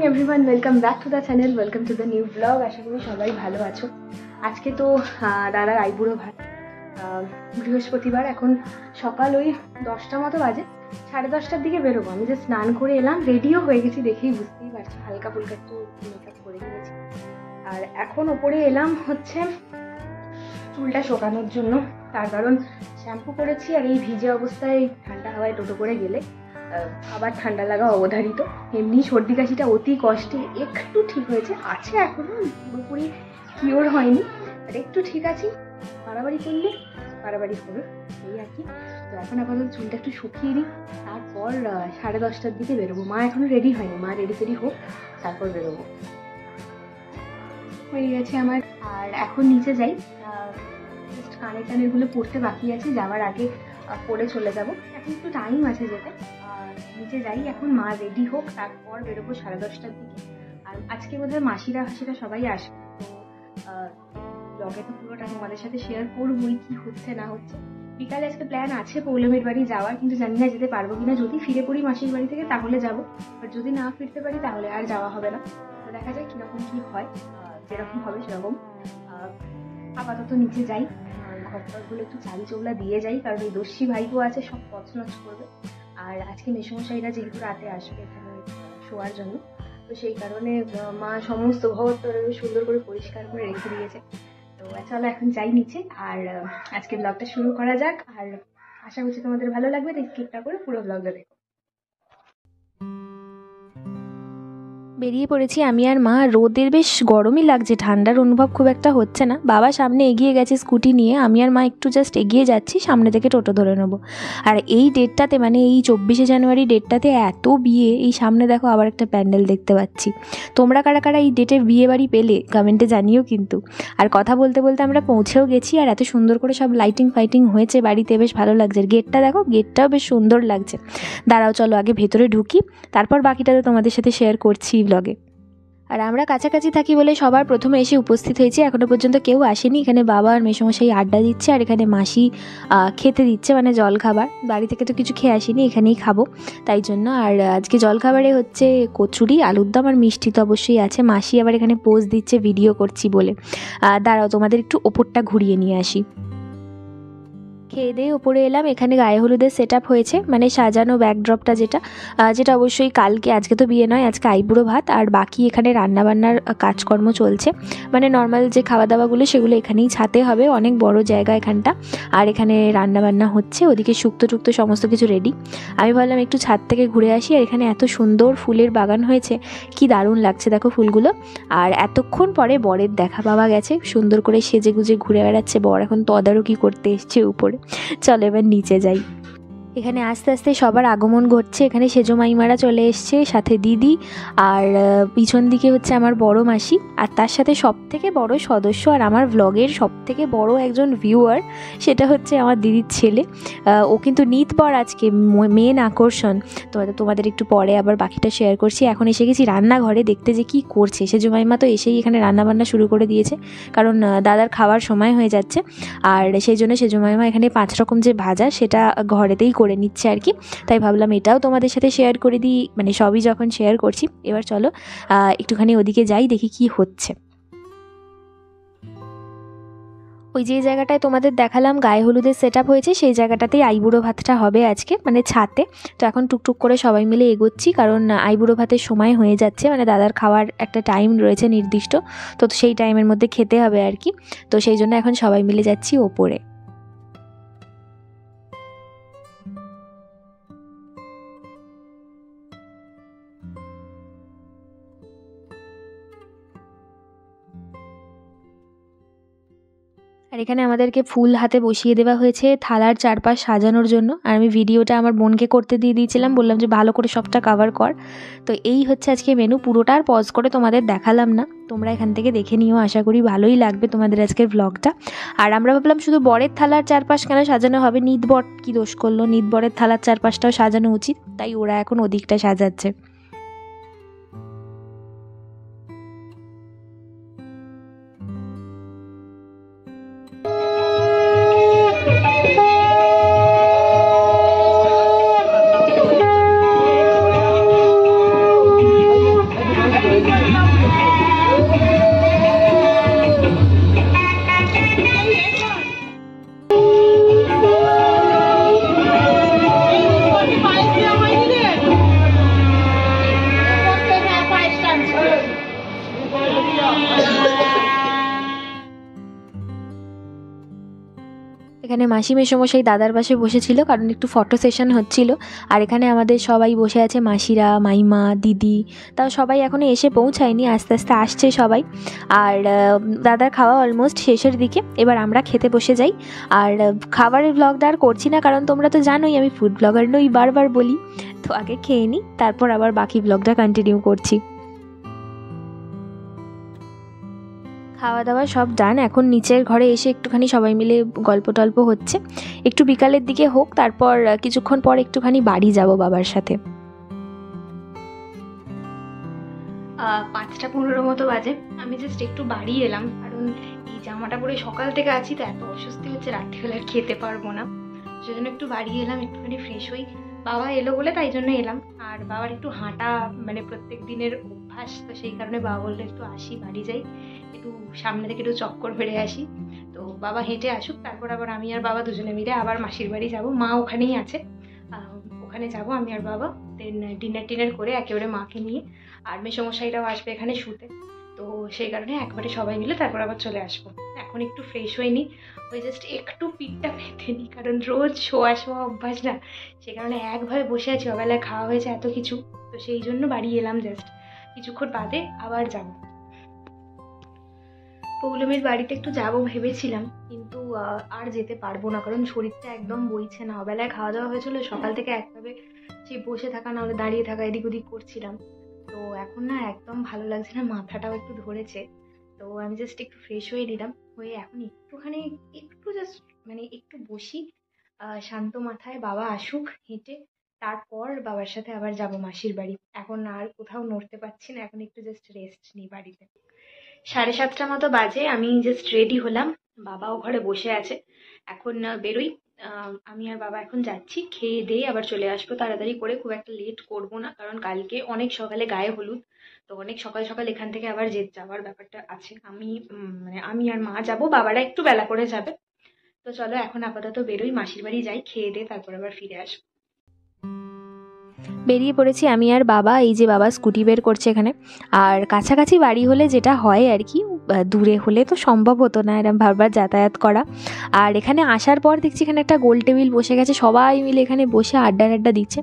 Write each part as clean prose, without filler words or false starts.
Everyone, welcome back to the channel, welcome to the new blog. আশা করি সবাই ভালো আছো। আজকে তো দাদার আইবুড়ো ভাত, বৃহস্পতিবার। এখন সকাল ওই 10টা মতো বাজে, 10:30টার দিকে বেরোবো। আমি যে স্নান করে এলাম, রেডিও হয়ে গেছি, দেখেই বুঝতেই পারছি, হালকা ফুলকা একটু মেকআপ করে নিয়েছি। আর এখন ওপরে এলাম হচ্ছে চুলটা শোকানোর জন্য। তার কারণ শ্যাম্পু করেছি, আর এই ভিজে অবস্থায় ঠান্ডা হাওয়ায় টোটো করে গেলে আবার ঠান্ডা লাগা অবধারিত। এমনি সর্দি কাশিটা অতি কষ্টে একটু ঠিক হয়েছে, আছে এখনো পুরোপুরি কিওর হয়নি, আর একটু ঠিক আছি। বাড়াবাড়ি করলে বাড়াবাড়ি হবে, এই আর কি। তো এখন আপাতত চুলটা একটু শুকিয়ে দিই, তারপর 10:30টার দিকে বেরোবো। মা এখনো রেডি হয়নি, মা রেডি হোক তারপর বেরোবো। হয়ে গেছে আমার। আর এখন নিচে যাই, জাস্ট কানেরগুলো পড়তে বাকি আছে, যাওয়ার আগে পরে চলে যাব। এখন একটু টাইম আছে যেতে। নিচে যাই এখন, মা রেডি হোক তারপর বেরোবো 10:30টার দিকে। আর আজকে বোধহয় মাসিরা সবাই আসবে, তো ব্লগে তো পুরোটা তোমাদের সাথে শেয়ার করবোই কি হচ্ছে না হচ্ছে। বিকালে আজকে প্ল্যান আছে পৌলমীর বাড়ি যাওয়ার, কিন্তু জানি না যেতে পারবো কিনা। যদি ফিরে পড়ি মাসির বাড়ি থেকে তাহলে যাবো, আর যদি না ফিরতে পারি তাহলে আর যাওয়া হবে না। তো দেখা যায় কিরকম কি হয়, যেরকম হবে সেরকম। আপাতত নিচে যাই, ঘরগুলো একটু চারি চৌলা দিয়ে যাই, কারণ এই দস্যি ভাইপো আছে, সব পছনছ করবে। আর আজকে মেসোমশাইরা যেহেতু রাতে আসবে এখানে শোয়ার জন্য, তো সেই কারণে মা সমস্ত ঘর সুন্দর করে পরিষ্কার করে রেখে দিয়েছে। তো চলো এখন যাই নিচে, আর আজকে ব্লগটা শুরু করা যাক। আর আশা করছি তোমাদের ভালো লাগবে, তাই স্কিপটা করে পুরো ব্লগটা দেখো। বেরিয়ে পড়েছি আমি আর মা। রোদের বেশ গরমই লাগছে, ঠান্ডার অনুভব খুব একটা হচ্ছে না। বাবা সামনে এগিয়ে গেছে স্কুটি নিয়ে, আমি আর মা একটু জাস্ট এগিয়ে যাচ্ছি, সামনে থেকে টোটো ধরে নেবো। আর এই ডেটটাতে, মানে এই 24শে জানুয়ারি ডেটটাতে এত বিয়ে। এই সামনে দেখো আবার একটা প্যান্ডেল দেখতে পাচ্ছি। তোমরা কারা কারা এই ডেটে বিয়ে বাড়ি পেলে কমেন্টে জানিও কিন্তু। আর কথা বলতে বলতে আমরা পৌঁছেও গেছি, আর এত সুন্দর করে সব লাইটিং ফাইটিং হয়েছে বাড়িতে, বেশ ভালো লাগছে। গেটটা দেখো, গেটটাও বেশ সুন্দর লাগছে। দাঁড়াও, চলো আগে ভেতরে ঢুকি, তারপর বাকিটা তো তোমাদের সাথে শেয়ার করছি ব্লগে। আর আমরা কাছাকাছি থাকি বলে সবার প্রথমে এসে উপস্থিত হয়েছি। এখনও পর্যন্ত কেউ আসেনি। এখানে বাবা আর মেসোমশাই আড্ডা দিচ্ছে, আর এখানে মাসি খেতে দিচ্ছে, মানে জল খাবার। বাড়ি থেকে তো কিছু খেয়ে আসিনি, এখানেই খাবো তাই জন্য। আর আজকে জল খাবারে হচ্ছে কচুরি, আলুর দম আর মিষ্টি তো অবশ্যই আছে। মাসি আবার এখানে পোজ দিচ্ছে ভিডিও করছি বলে। দাঁড়াও তোমাদের একটু ওপরটা ঘুরিয়ে নিয়ে আসি। খেয়ে দিয়ে ওপরে এলাম। এখানে গায়ে হলুদের সেট আপ হয়েছে, মানে সাজানো ব্যাকড্রপটা, যেটা অবশ্যই কালকে, আজকে তো বিয়ে নয়, আজকে আইবুড়ো ভাত। আর বাকি এখানে রান্নাবান্নার কাজকর্ম চলছে, মানে নর্মাল যে খাওয়া দাওয়াগুলো সেগুলো এখানেই ছাতে হবে। অনেক বড় জায়গা এখানটা, আর এখানে রান্নাবান্না হচ্ছে, ওদিকে শুক্তো টুক্তো সমস্ত কিছু রেডি। আমি ভাবলাম একটু ছাদ থেকে ঘুরে আসি। আর এখানে এত সুন্দর ফুলের বাগান হয়েছে, কি দারুণ লাগছে দেখো ফুলগুলো। আর এতক্ষণ পরে বরের দেখা পাওয়া গেছে, সুন্দর করে সেজে গুজে ঘুরে বেড়াচ্ছে বর, এখন তদারকি করতে এসছে উপরে। চলো এবার নিচে যাই। এখানে আস্তে আস্তে সবার আগমন ঘটছে। এখানে সেজো মাইমারা চলে এসছে, সাথে দিদি, আর পিছন দিকে হচ্ছে আমার বড় মাসি, আর তার সাথে সব থেকে বড় সদস্য আর আমার ব্লগের সব থেকে বড় একজন ভিউয়ার, সেটা হচ্ছে আমার দিদির ছেলে। ও কিন্তু নিতবর আজকে মেন আকর্ষণ। তোমাদের একটু পরে আবার বাকিটা শেয়ার করছি। এখন এসে গেছি রান্নাঘরে দেখতে যে কি করছে। সেজো মাইমা তো এসেই এখানে রান্নাবান্না শুরু করে দিয়েছে, কারণ দাদার খাওয়ার সময় হয়ে যাচ্ছে। আর সেই জন্য সেজো মাইমা এখানে 5 রকম যে ভাজা, সেটা ঘরেতেই করে নিচ্ছে আর কি। তাই ভাবলাম এটাও তোমাদের সাথে শেয়ার করে দিই, মানে সবই যখন শেয়ার করছি। এবার চলো একটুখানি ওদিকে যাই, দেখি কি হচ্ছে। ওই যে জায়গাটায় তোমাদের দেখালাম গায়ে হলুদের সেট আপ হয়েছে, সেই জায়গাটাতেই আইবুড়ো ভাতটা হবে আজকে, মানে ছাতে। তো এখন টুকটুক করে সবাই মিলে এগোচ্ছি, কারণ আইবুড়ো ভাতের সময় হয়ে যাচ্ছে, মানে দাদার খাওয়ার একটা টাইম রয়েছে নির্দিষ্ট, তো সেই টাইমের মধ্যে খেতে হবে আর কি। তো সেই জন্য এখন সবাই মিলে যাচ্ছি ওপরে। আর এখানে আমাদেরকে ফুল হাতে বসিয়ে দেওয়া হয়েছে থালার চারপাশ সাজানোর জন্য। আর আমি ভিডিওটা আমার বোনকে করতে দিয়ে দিয়েছিলাম, বললাম যে ভালো করে সবটা কভার কর। তো এই হচ্ছে আজকে মেনু। পুরোটা আর পজ করে তোমাদের দেখালাম না, তোমরা এখান থেকে দেখে নিও, আশা করি ভালোই লাগবে তোমাদের আজকের ব্লগটা। আর আমরা ভাবলাম শুধু বরের থালার চারপাশ কেন সাজানো হবে, নিতবর কি দোষ করলো, নিতবরের থালার চারপাশটাও সাজানো উচিত, তাই ওরা এখন ওদিকটা সাজাচ্ছে। এখানে মাসি মেসোমশাই দাদার পাশে বসেছিল, কারণ একটু ফটো সেশন হচ্ছিল। আর এখানে আমাদের সবাই বসে আছে, মাসিরা, মাইমা, দিদি, তাও সবাই এখনও এসে পৌঁছায়নি, আস্তে আস্তে আসছে সবাই। আর দাদার খাওয়া অলমোস্ট শেষের দিকে, এবার আমরা খেতে বসে যাই। আর খাবারের ব্লগটা আর করছি না, কারণ তোমরা তো জানোই আমি ফুড ব্লগার নই, বারবার বলি। তো আগে খেয়ে নিই, তারপর আবার বাকি ব্লগটা কন্টিনিউ করছি। খাওয়া দাওয়া সব ডান, এখন নিচের ঘরে এসে একটুখানি সবাই মিলে গল্প টল্প হচ্ছে। একটু বিকালের দিকে হোক, তারপর কিছুক্ষণ পর একটুখানি বাড়ি যাব বাবার সাথে। 5:15 মতো বাজে। আমি জাস্ট একটু বাড়ি এলাম, কারণ এই জামাটা পরে সকাল থেকে আছি তো এত অস্বস্তি হচ্ছে, রাত্রিবেলা আর খেতে পারবো না, সেজন্য একটু বাড়ি এলাম, একটুখানি ফ্রেশ হই। বাবা এলো বলে তাই জন্য এলাম। আর বাবার একটু হাঁটা মানে প্রত্যেক দিনের অভ্যাস, তো সেই কারণে বাবা বললো একটু আসি, বাড়ি যাই, একটু সামনে থেকে একটু চক্কর মেরে আসি। তো বাবা হেঁটে আসুক, তারপর আবার আমি আর বাবা দুজনে মিলে আবার মাসির বাড়ি যাব। মা ওখানেই আছে, ওখানে যাব আমি আর বাবা। দেন ডিনার করে একেবারে মাকে নিয়ে, আর মেসোমশাইরাও আসবে এখানে শুতে, তো সেই কারণে একবারে সবাই মিলে তারপর আবার চলে আসবো। এখন একটু ফ্রেশ হয়নি, ওই জাস্ট একটু পিঠটা পেতে নিই, কারণ রোজ শোয়া অভ্যাস না, সে কারণে একভাবে বসে আছি, ওবেলায় খাওয়া হয়েছে এত কিছু, তো সেই জন্য বাড়ি এলাম। জাস্ট কিছুক্ষণ বাদে আবার যাব। পৌলমীর বাড়িতে একটু যাবো ভেবেছিলাম, কিন্তু আর যেতে পারবো না, কারণ শরীরটা একদম বইছে না। ওবেলায় খাওয়া দাওয়া হয়েছিল, সকাল থেকে একভাবে সেই বসে থাকা না হলে দাঁড়িয়ে থাকা এদিক ওদিক করছিলাম, তো এখন না একদম ভালো লাগছে না, মাথাটাও একটু ধরেছে। তো আমি জাস্ট একটু ফ্রেশ হয়ে নিলাম, হয়ে এখন একটুখানি একটু জাস্ট মানে একটু বসি শান্ত মাথায়, বাবা আসুক হেঁটে, তারপর বাবার সাথে আবার যাব মাসির বাড়ি। এখন আর কোথাও নড়তে পারছি না, এখন একটু জাস্ট রেস্ট নিই বাড়িতে। 7:30 মতো বাজে, আমি জাস্ট রেডি হলাম, বাবাও ঘরে বসে আছে। এখন বেরোই, আমি আর বাবা এখন যাচ্ছি, খেয়ে দিয়ে আবার চলে আসবো তাড়াতাড়ি করে, খুব একটা লেট করব না, কারণ কালকে অনেক সকালে গায়ে হলুদ, তো অনেক সকাল সকাল এখান থেকে আবার যাওয়ার ব্যাপারটা আছে। আমি মানে আমি আর মা যাব, বাবারা একটু বেলা করে যাবে। তো চলো এখন আপাতত বেরোই, মাসির বাড়ি যাই, খেয়ে দিয়ে তারপর আবার ফিরে আসবো। বেরিয়ে পড়েছি আমি আর বাবা, এই যে বাবা স্কুটি বের করছে এখানে। আর কাছাকাছি বাড়ি হলে যেটা হয় আর কি, দূরে হলে তো সম্ভব হতো না এরকম বারবার যাতায়াত করা। আর এখানে আসার পর দেখছি এখানে একটা গোল টেবিল বসে গেছে, সবাই মিলে এখানে বসে আড্ডা দিচ্ছে।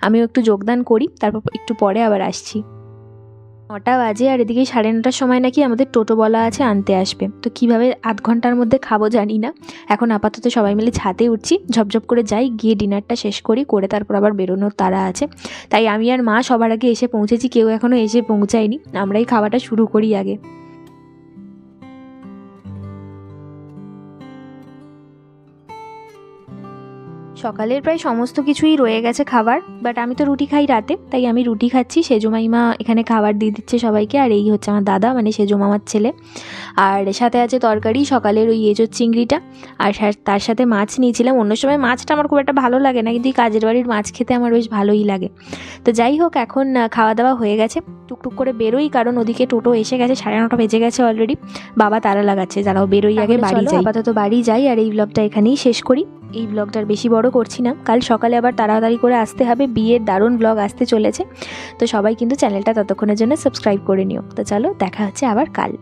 আমিও একটু যোগদান করি, তারপর একটু পরে আবার আসছি। 9টা বাজে, আর এদিকে 9:30টার সময় নাকি আমাদের টোটো বলা আছে আনতে আসবে। তো কিভাবে আধ ঘন্টার মধ্যে খাবো জানি না। এখন আপাতত সবাই মিলে ছাদে উঠছি, ঝপঝপ করে যাই, গিয়ে ডিনারটা শেষ করে তারপর আবার বেরোনোর তাড়া আছে। তাই আমি আর মা সবার আগে এসে পৌঁছেছি, কেউ এখনও এসে পৌঁছায়নি, আমরাই খাওয়াটা শুরু করি আগে। সকালের প্রায় সমস্ত কিছুই রয়ে গেছে খাবার, বাট আমি তো রুটি খাই রাতে, তাই আমি রুটি খাচ্ছি। সেজো মাইমা এখানে খাবার দিয়ে দিচ্ছে সবাইকে, আর এই হচ্ছে আমার দাদা মানে সেজো মামার ছেলে। আর সাথে আছে তরকারি, সকালের ওই এঁচোর চিংড়িটা, আর তার সাথে মাছ নিয়েছিলাম। অন্য সময় মাছটা আমার খুব একটা ভালো লাগে না, কিন্তু এই কাজের বাড়ির মাছ খেতে আমার বেশ ভালোই লাগে। তো যাই হোক, এখন খাওয়া দাওয়া হয়ে গেছে, টুকটুক করে বেরোই, কারণ ওদিকে টোটো এসে গেছে, 9:30 বেজে গেছে অলরেডি। বাবা তারা লাগাচ্ছে, যারাও বেরোই, আগে বাড়ি যাই। আপাতত বাড়ি যাই, আর এই ব্লগটা এখানেই শেষ করি। এই ব্লগটার বেশি বড় করছি না, কাল সকালে আবার তাড়াতাড়ি করে আসতে হবে, বিয়ের দারুণ ব্লগ আসতে চলেছে। তো সবাই কিন্তু চ্যানেলটা ততক্ষণের জন্য সাবস্ক্রাইব করে নিও। তো চলো, দেখা হচ্ছে আবার কাল।